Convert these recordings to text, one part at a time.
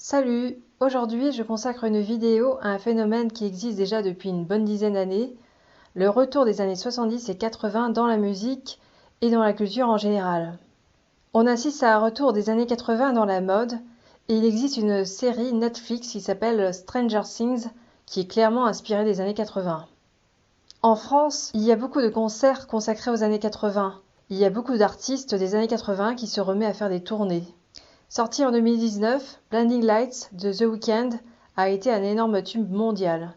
Salut! Aujourd'hui, je consacre une vidéo à un phénomène qui existe déjà depuis une bonne dizaine d'années, le retour des années 70 et 80 dans la musique et dans la culture en général. On assiste à un retour des années 80 dans la mode, et il existe une série Netflix qui s'appelle Stranger Things, qui est clairement inspirée des années 80. En France, il y a beaucoup de concerts consacrés aux années 80. Il y a beaucoup d'artistes des années 80 qui se remettent à faire des tournées. Sorti en 2019, Blinding Lights de The Weeknd a été un énorme tube mondial.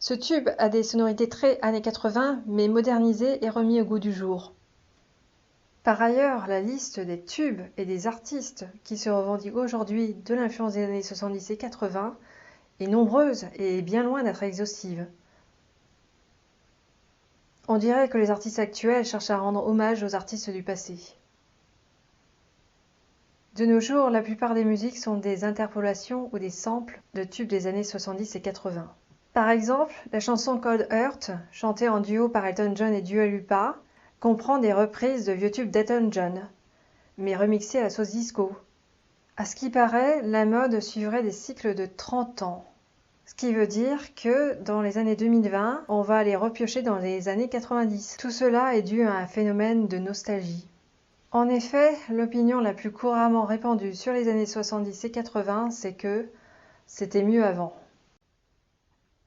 Ce tube a des sonorités très années 80, mais modernisées et remis au goût du jour. Par ailleurs, la liste des tubes et des artistes qui se revendiquent aujourd'hui de l'influence des années 70 et 80 est nombreuse et bien loin d'être exhaustive. On dirait que les artistes actuels cherchent à rendre hommage aux artistes du passé. De nos jours, la plupart des musiques sont des interpolations ou des samples de tubes des années 70 et 80. Par exemple, la chanson Cold Heart, chantée en duo par Elton John et Dua Lipa, comprend des reprises de vieux tubes d'Elton John, mais remixées à la sauce disco. À ce qui paraît, la mode suivrait des cycles de 30 ans. Ce qui veut dire que dans les années 2020, on va aller repiocher dans les années 90. Tout cela est dû à un phénomène de nostalgie. En effet, l'opinion la plus couramment répandue sur les années 70 et 80, c'est que c'était mieux avant.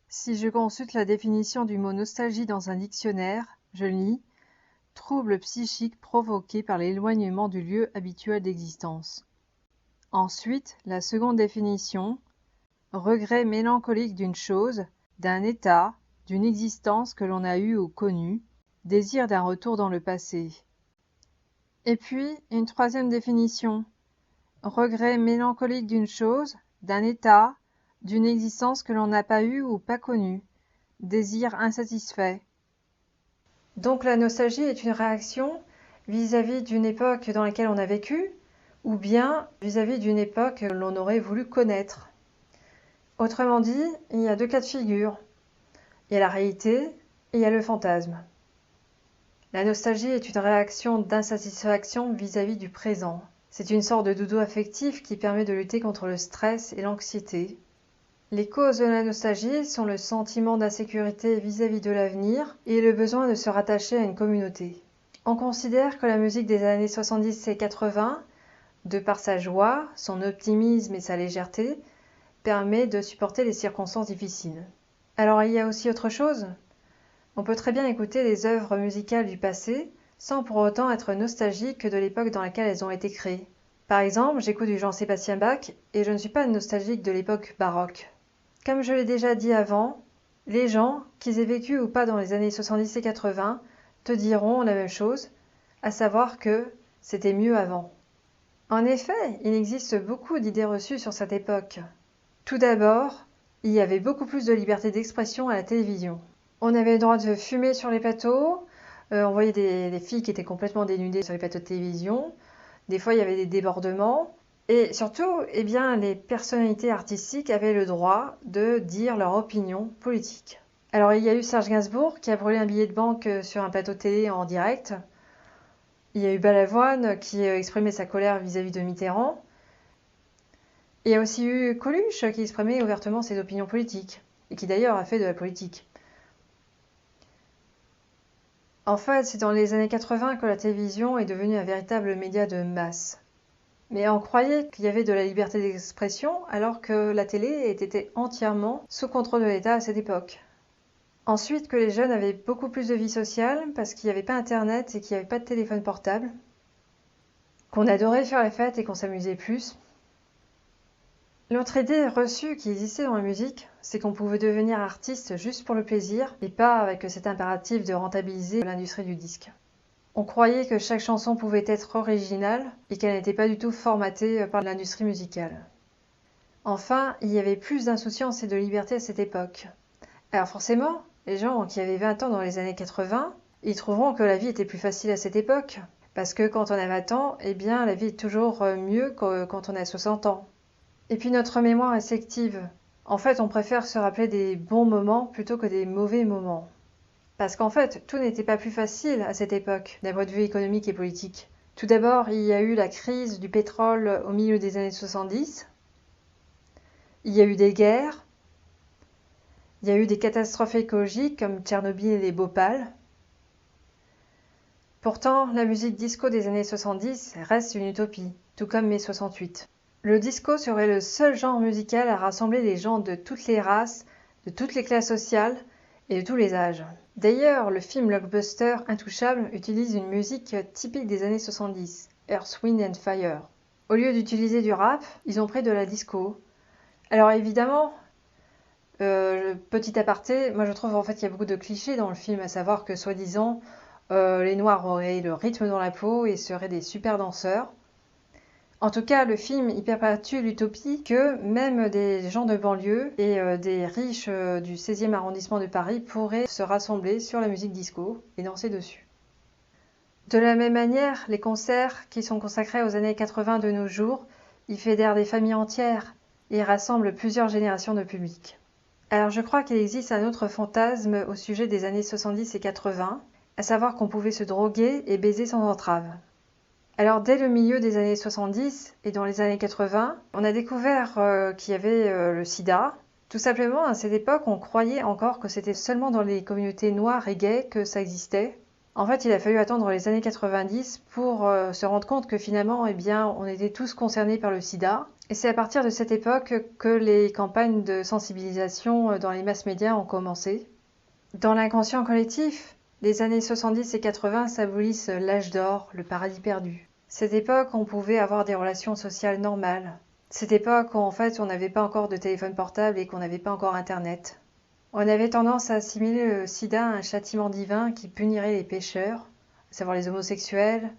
Si je consulte la définition du mot nostalgie dans un dictionnaire, je lis « trouble psychique provoqué par l'éloignement du lieu habituel d'existence ». Ensuite, la seconde définition « regret mélancolique d'une chose, d'un état, d'une existence que l'on a eue ou connue, désir d'un retour dans le passé ». Et puis, une troisième définition. Regret mélancolique d'une chose, d'un état, d'une existence que l'on n'a pas eue ou pas connue. Désir insatisfait. Donc la nostalgie est une réaction vis-à-vis d'une époque dans laquelle on a vécu, ou bien vis-à-vis d'une époque que l'on aurait voulu connaître. Autrement dit, il y a deux cas de figure. Il y a la réalité et il y a le fantasme. La nostalgie est une réaction d'insatisfaction vis-à-vis du présent. C'est une sorte de doudou affectif qui permet de lutter contre le stress et l'anxiété. Les causes de la nostalgie sont le sentiment d'insécurité vis-à-vis de l'avenir et le besoin de se rattacher à une communauté. On considère que la musique des années 70 et 80, de par sa joie, son optimisme et sa légèreté, permet de supporter les circonstances difficiles. Alors il y a aussi autre chose ? On peut très bien écouter les œuvres musicales du passé sans pour autant être nostalgique de l'époque dans laquelle elles ont été créées. Par exemple, j'écoute du Jean-Sébastien Bach et je ne suis pas nostalgique de l'époque baroque. Comme je l'ai déjà dit avant, les gens, qu'ils aient vécu ou pas dans les années 70 et 80, te diront la même chose, à savoir que c'était mieux avant. En effet, il existe beaucoup d'idées reçues sur cette époque. Tout d'abord, il y avait beaucoup plus de liberté d'expression à la télévision. On avait le droit de fumer sur les plateaux, on voyait des filles qui étaient complètement dénudées sur les plateaux de télévision, des fois il y avait des débordements, et surtout, les personnalités artistiques avaient le droit de dire leur opinion politique. Alors il y a eu Serge Gainsbourg qui a brûlé un billet de banque sur un plateau télé en direct, il y a eu Balavoine qui exprimait sa colère vis-à-vis de Mitterrand, et il y a aussi eu Coluche qui exprimait ouvertement ses opinions politiques, et qui d'ailleurs a fait de la politique. En fait, c'est dans les années 80 que la télévision est devenue un véritable média de masse. Mais on croyait qu'il y avait de la liberté d'expression alors que la télé était entièrement sous contrôle de l'État à cette époque. Ensuite, que les jeunes avaient beaucoup plus de vie sociale parce qu'il n'y avait pas Internet et qu'il n'y avait pas de téléphone portable. Qu'on adorait faire les fêtes et qu'on s'amusait plus. L'autre idée reçue qui existait dans la musique, c'est qu'on pouvait devenir artiste juste pour le plaisir et pas avec cet impératif de rentabiliser l'industrie du disque. On croyait que chaque chanson pouvait être originale et qu'elle n'était pas du tout formatée par l'industrie musicale. Enfin, il y avait plus d'insouciance et de liberté à cette époque. Alors forcément, les gens qui avaient 20 ans dans les années 80, ils trouveront que la vie était plus facile à cette époque. Parce que quand on a 20 ans, la vie est toujours mieux que quand on a 60 ans. Et puis notre mémoire est sélective. En fait, on préfère se rappeler des bons moments plutôt que des mauvais moments. Parce qu'en fait, tout n'était pas plus facile à cette époque, d'un point de vue économique et politique. Tout d'abord, il y a eu la crise du pétrole au milieu des années 70. Il y a eu des guerres, il y a eu des catastrophes écologiques comme Tchernobyl et Bhopal. Pourtant, la musique disco des années 70 reste une utopie, tout comme mai 68. Le disco serait le seul genre musical à rassembler les gens de toutes les races, de toutes les classes sociales et de tous les âges. D'ailleurs, le film blockbuster Intouchable utilise une musique typique des années 70, Earth, Wind and Fire. Au lieu d'utiliser du rap, ils ont pris de la disco. Alors évidemment, petit aparté, moi je trouve en fait qu'il y a beaucoup de clichés dans le film, à savoir que soi-disant les Noirs auraient le rythme dans la peau et seraient des super danseurs. En tout cas, le film y perpétue l'utopie que même des gens de banlieue et des riches du 16e arrondissement de Paris pourraient se rassembler sur la musique disco et danser dessus. De la même manière, les concerts qui sont consacrés aux années 80 de nos jours y fédèrent des familles entières et rassemblent plusieurs générations de public. Alors je crois qu'il existe un autre fantasme au sujet des années 70 et 80, à savoir qu'on pouvait se droguer et baiser sans entrave. Alors dès le milieu des années 70 et dans les années 80, on a découvert qu'il y avait le sida. Tout simplement, à cette époque, on croyait encore que c'était seulement dans les communautés noires et gays que ça existait. En fait, il a fallu attendre les années 90 pour se rendre compte que finalement, eh bien, on était tous concernés par le sida. Et c'est à partir de cette époque que les campagnes de sensibilisation dans les mass médias ont commencé. Dans l'inconscient collectif, les années 70 et 80 symbolisent l'âge d'or, le paradis perdu. Cette époque, on pouvait avoir des relations sociales normales. Cette époque où en fait on n'avait pas encore de téléphone portable et qu'on n'avait pas encore internet. On avait tendance à assimiler le sida à un châtiment divin qui punirait les pécheurs, à savoir les homosexuels,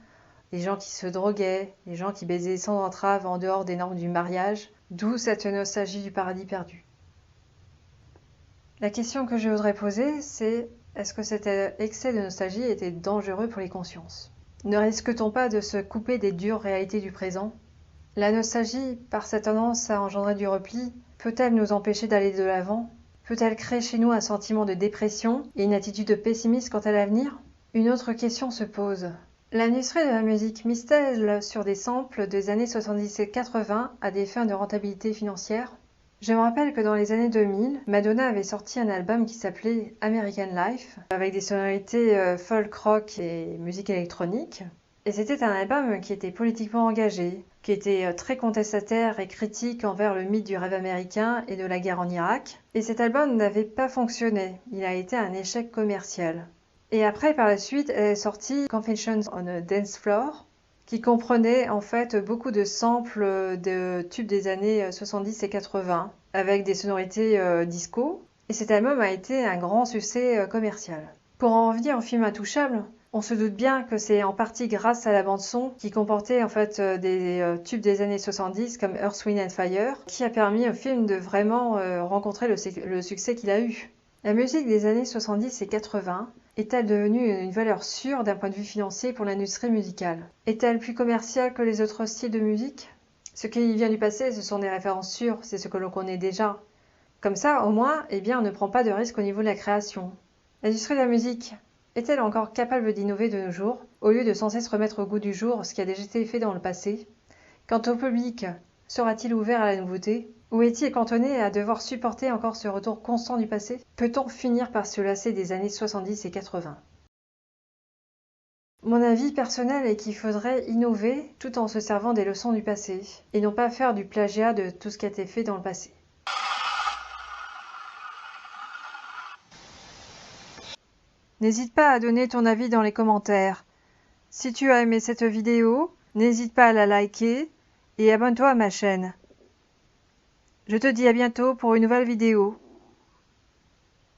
les gens qui se droguaient, les gens qui baisaient sans entrave en dehors des normes du mariage, d'où cette nostalgie du paradis perdu. La question que je voudrais poser, c'est est-ce que cet excès de nostalgie était dangereux pour les consciences ? Ne risque-t-on pas de se couper des dures réalités du présent ? La nostalgie, par sa tendance à engendrer du repli, peut-elle nous empêcher d'aller de l'avant ? Peut-elle créer chez nous un sentiment de dépression et une attitude pessimiste quant à l'avenir ? Une autre question se pose. L'industrie de la musique mise-t-elle sur des samples des années 70 et 80 à des fins de rentabilité financière ? Je me rappelle que dans les années 2000, Madonna avait sorti un album qui s'appelait American Life, avec des sonorités folk rock et musique électronique. Et c'était un album qui était politiquement engagé, qui était très contestataire et critique envers le mythe du rêve américain et de la guerre en Irak. Et cet album n'avait pas fonctionné, il a été un échec commercial. Et après, par la suite, elle est sortie Confessions on a Dance Floor, qui comprenait en fait beaucoup de samples de tubes des années 70 et 80, avec des sonorités disco. Et cet album a été un grand succès commercial. Pour en revenir au film Intouchable, on se doute bien que c'est en partie grâce à la bande-son qui comportait en fait des tubes des années 70 comme Earth, Wind and Fire, qui a permis au film de vraiment rencontrer le succès qu'il a eu. La musique des années 70 et 80 est-elle devenue une valeur sûre d'un point de vue financier pour l'industrie musicale ? Est-elle plus commerciale que les autres styles de musique ? Ce qui vient du passé, ce sont des références sûres, c'est ce que l'on connaît déjà. Comme ça, au moins, eh bien, on ne prend pas de risque au niveau de la création. L'industrie de la musique est-elle encore capable d'innover de nos jours, au lieu de sans cesse remettre au goût du jour ce qui a déjà été fait dans le passé ? Quant au public, sera-t-il ouvert à la nouveauté ? Ou est-il cantonné à devoir supporter encore ce retour constant du passé ? Peut-on finir par se lasser des années 70 et 80 ? Mon avis personnel est qu'il faudrait innover tout en se servant des leçons du passé, et non pas faire du plagiat de tout ce qui a été fait dans le passé. N'hésite pas à donner ton avis dans les commentaires. Si tu as aimé cette vidéo, n'hésite pas à la liker et abonne-toi à ma chaîne. Je te dis à bientôt pour une nouvelle vidéo.